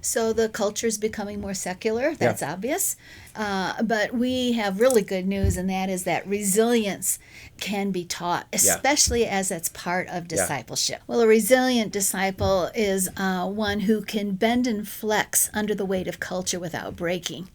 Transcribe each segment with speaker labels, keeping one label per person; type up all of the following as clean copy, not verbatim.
Speaker 1: So the culture is becoming more secular. That's obvious. But we have really good news, and that is that resilience can be taught, especially as it's part of discipleship. Well, a resilient disciple is one who can bend and flex under the weight of culture without breaking.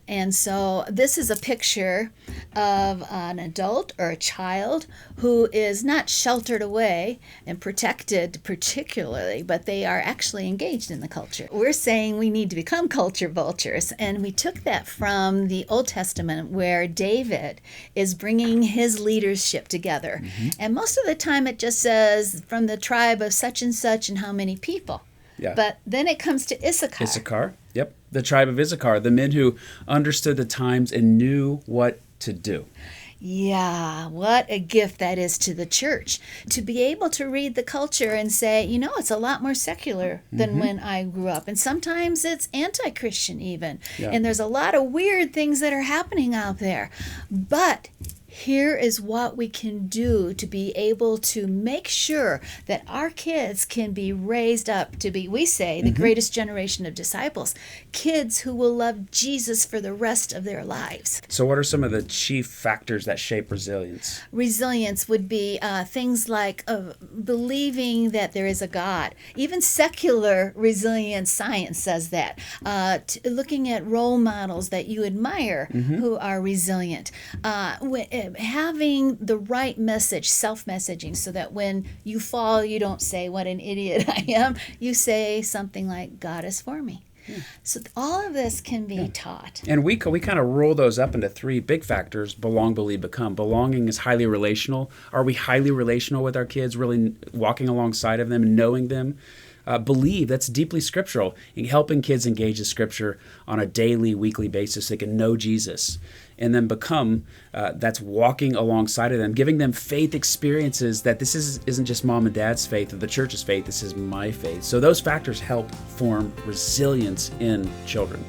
Speaker 1: And so this is a picture of an adult or a child who is not sheltered away and protected particularly, but they are actually engaged in the culture. We're saying we need to become culture vultures, and we took that from the Old Testament where David is bringing his leadership together. And most of the time it just says from the tribe of such and such and how many people. But then it comes to Issachar.
Speaker 2: Issachar, the tribe of Issachar, the men who understood the times and knew what to do.
Speaker 1: Yeah, what a gift that is to the church, to be able to read the culture and say, you know, it's a lot more secular than when I grew up. And sometimes it's anti-Christian even. And there's a lot of weird things that are happening out there. But here is what we can do to be able to make sure that our kids can be raised up to be, we say, the greatest generation of disciples, kids who will love Jesus for the rest of their lives.
Speaker 2: So what are some of the chief factors that shape resilience?
Speaker 1: Resilience would be things like believing that there is a God. Even secular resilience science says that. Looking at role models that you admire who are resilient. Having the right message, self-messaging, so that when you fall, you don't say, what an idiot I am. You say something like, God is for me. So all of this can be taught.
Speaker 2: And we kind of roll those up into three big factors: belong, believe, become. Belonging is highly relational. Are we highly relational with our kids, really walking alongside of them and knowing them? Believe, that's deeply scriptural, in helping kids engage the scripture on a daily, weekly basis. They can know Jesus. And then become, that's walking alongside of them, giving them faith experiences that this isn't just mom and dad's faith or the church's faith, this is my faith. So those factors help form resilience in children.